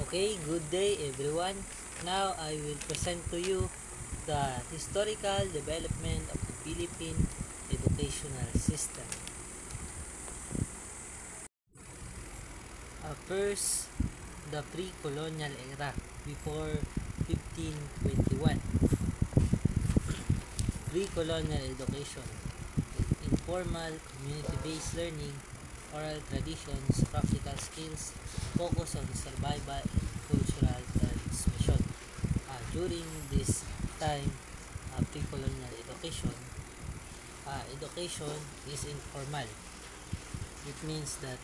Okay, good day everyone. Now I will present to you the historical development of the Philippine educational system. First, the pre-colonial era before 1521. Pre-colonial education, informal, community-based learning, oral traditions, practical skills, focus on survival and cultural transmission. During this time, pre-colonial education is informal. It means uh,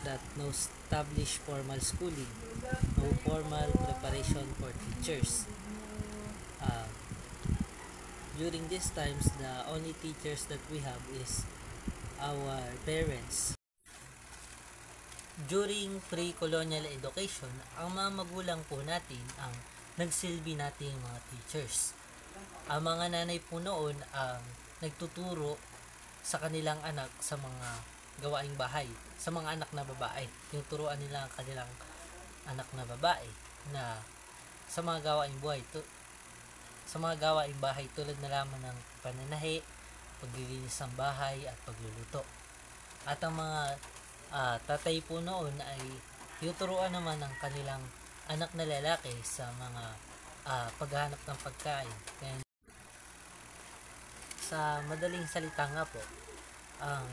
that no established formal schooling, no formal preparation for teachers. Uh, During these times, the only teachers that we have is our parents. During pre-colonial education, ang mga magulang po natin ang nagsilbi nating mga teachers. Ang mga nanay po noon ang nagtuturo sa kanilang anak sa mga gawaing bahay, sa mga anak na babae. Tinuturuan nila ang kanilang anak na babae na sa mga gawaing bahay tulad na lamang ng pananahi, paglilinis ng bahay at pagluluto. At ang mga tatay po noon ay tinuturuan naman ng kanilang anak na lalaki sa mga paghahanap ng pagkain. And sa madaling salita nga po, ang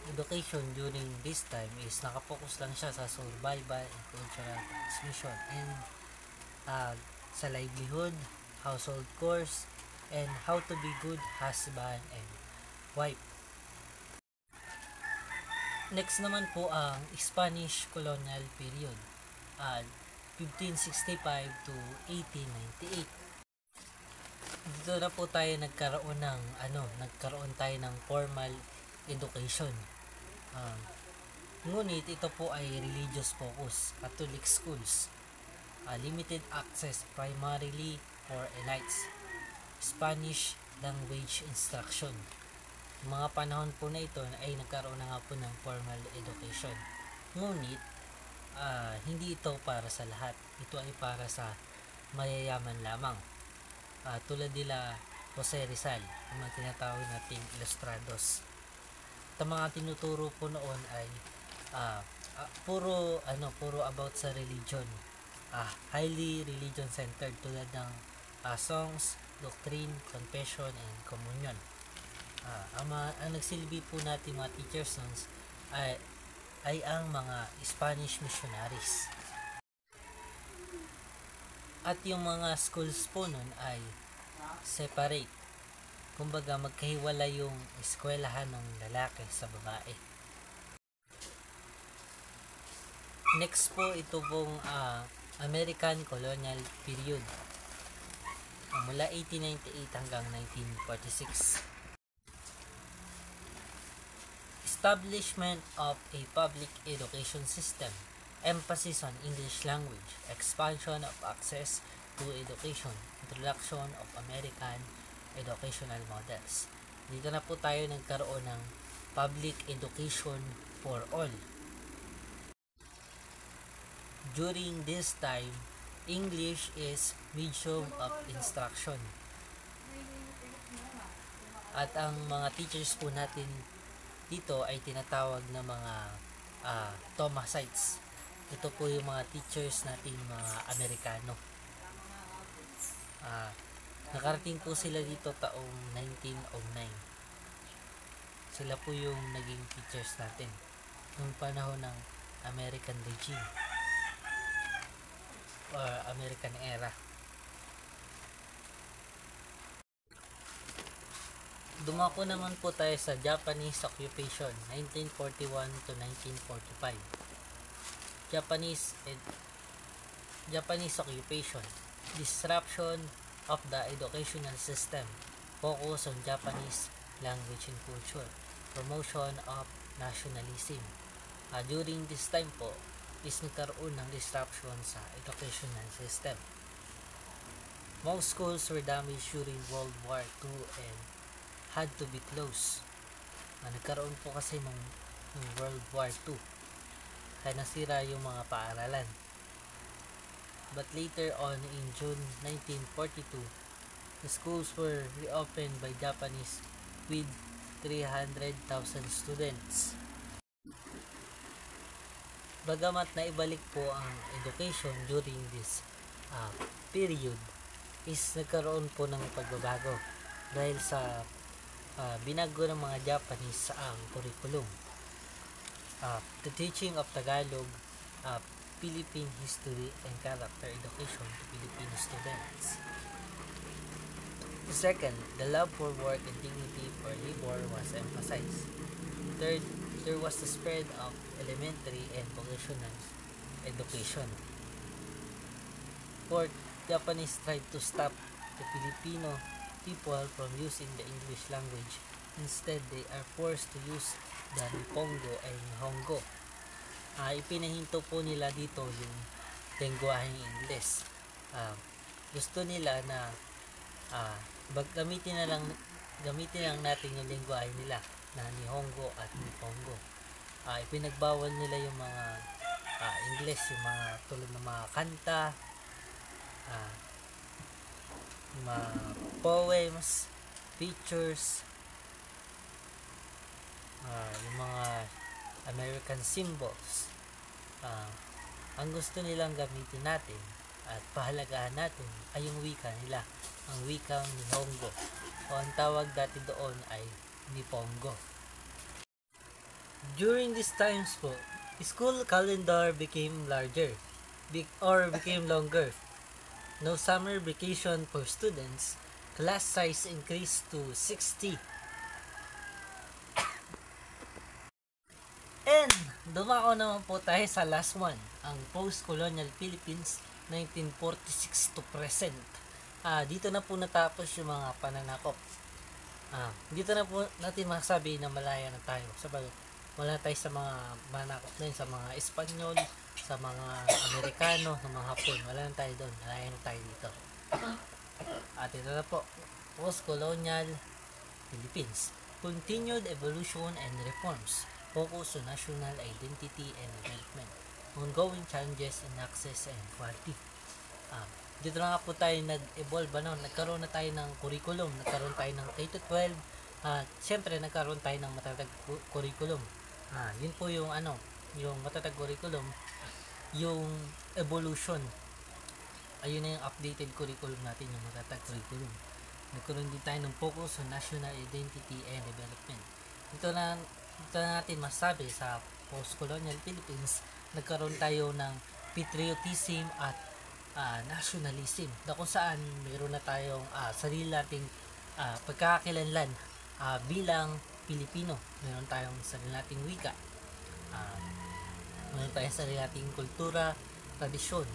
education during this time is nakapokus lang siya sa survival and cultural transmission and sa livelihood, household chores, and how to be good husband and wife. Next naman po ang Spanish colonial period, 1565 to 1898. Dito na po tayo nagkaroon ng formal education. Ngunit ito po ay religious focus, Catholic schools, limited access primarily for elites, Spanish language instruction. Mga panahon po na ito ay nagkaroon na nga po ng formal education. Ngunit, hindi ito para sa lahat. Ito ay para sa mayayaman lamang. Tulad nila Jose Rizal, ang mga tinatawag nating ilustrados. At ang mga tinuturo po noon ay puro about sa religion. Highly religion centered tulad ng songs, doctrine, confession, and communion. Ang nagsilbi po natin mga teachers noon ay ang mga Spanish missionaries. At yung mga schools po noon ay separate. Kumbaga magkahiwala yung eskwelahan ng lalaki sa babae. Next po ito pong American colonial period. Mula 1898 hanggang 1946. Establishment of a public education system, emphasis on English language, expansion of access to education, introduction of American educational models. Dito na po tayo nagkaroon ng public education for all. During this time, English is medium of instruction. At ang mga teachers po natin dito ay tinatawag na mga Thomasites. Ito po yung mga teachers natin mga Amerikano. Nakarating po sila dito taong 1909. Sila po yung naging teachers natin noong panahon ng American regime or American era. Dumako naman po tayo sa Japanese occupation, 1941 to 1945. Japanese occupation, disruption of the educational system, focus on Japanese language and culture, promotion of nationalism. During this time po, is nagkaroon ng disruption sa educational system. Most schools were damaged during World War II and had to be closed. Nagkaroon po kasi ng World War II. kaya nasira yung mga paaralan. But later on in June 1942, the schools were reopened by Japanese with 300,000 students. Bagamat naibalik po ang education during this period, is nagkaroon po ng pagbabago dahil sa binago ng mga Japanese ang curriculum. The teaching of Tagalog, Philippine history and character education to Filipino students. Second, the love for work and dignity for labor was emphasized. Third, there was the spread of elementary and vocational education. Fourth, Japanese tried to stop the Filipino people from using the English language. Instead, they are forced to use the Nihongo and Nihongo. Ipinahinto po nila dito yung lengguaheng Ingles. Gusto nila na gamitin lang natin yung lengguahe nila na Nihongo at Nihongo. Ipinagbawal nila yung mga Ingles, yung mga tulad ng mga kanta, mga poems, pictures, yung mga American symbols. Ang gusto nilang gamitin natin at pahalagahan natin ay yung wika nila, ang wikang Nihongo, o ang tawag dati doon ay Nippongo. During these times po, school calendar became longer. No summer vacation for students. Class size increased to 60. And dumako naman po tayo sa last one, ang post-colonial Philippines 1946 to present. Dito na po natapos yung mga pananakop. Dito na po natin masabi na malaya na tayo. Sabagat wala tayo sa mga manakop na yun, sa mga Espanyol, sa mga Amerikano, sa mga Hapon. Wala na tayo doon. Malaya na tayo dito. At ito na po, post-colonial Philippines. Continued evolution and reforms. Focus on national identity and development. Ongoing challenges in access and quality. Dito na nga po tayo nag-evolve, nagkaroon na tayo ng curriculum, nagkaroon tayo ng K-12, siyempre nagkaroon tayo ng matatag curriculum. Yun po yung yung matatag curriculum, yung evolution. Ayun na yung updated curriculum natin, yung matatag curriculum. Nagkaroon din tayo ng focus on national identity and development. Ito na natin masabi sa post-colonial Philippines, nagkaroon tayo ng patriotism at nationalism, na kung saan mayroon na tayong sarili nating pagkakakilanlan bilang Pilipino. Mayroon tayong sarili nating wika, mayroon tayong sarili nating kultura, tradisyon,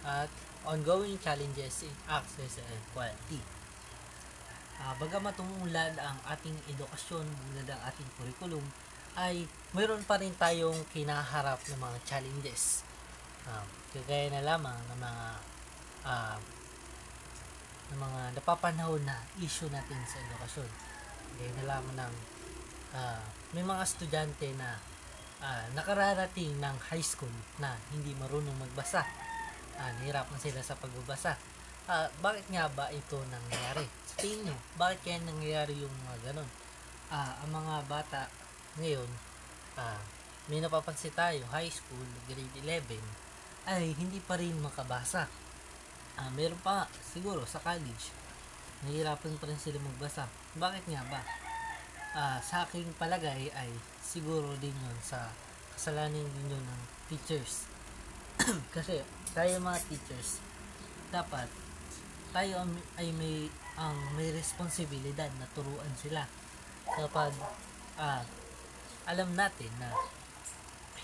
at ongoing challenges in access and quality. Bagamat umunlad ang ating edukasyon, umunlad ang ating curriculum, ay mayroon pa rin tayong kinaharap ng mga challenges. Kagaya na lamang ng mga napapanahon na issue natin sa edukasyon. Kagaya na lamang ng may mga estudyante na nakararating ng high school na hindi marunong magbasa. Nahirapan sila sa pagbabasa. Bakit nga ba ito nangyayari? Sa tingin nyo, bakit kaya nangyayari yung mga ganon? Ang mga bata ngayon, may napapansin tayo, high school, grade 11, ay hindi pa rin makabasa. Meron pa siguro sa college, nahihirapan pa rin sila magbasa. Bakit nga ba? Sa aking palagay ay siguro din yun sa kasalanan din yun ng teachers. Kasi tayo mga teachers, dapat tayo ay may responsibilidad na turuan sila. Kapag alam natin na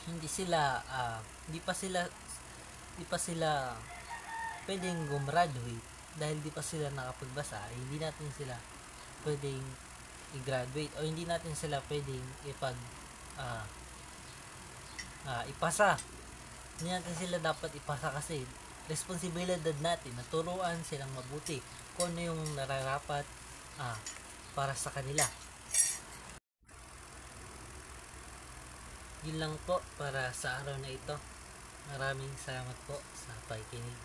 hindi pa sila pwedeng gumraduate dahil di pa sila nakapagbasa, hindi natin sila pwedeng i-graduate o hindi natin sila pwedeng ipasa. Hindi natin sila dapat ipasa kasi responsibilidad natin na turuan silang mabuti kung ano yung nararapat para sa kanila. Yun lang po para sa araw na ito. Maraming salamat po sa pakikinig.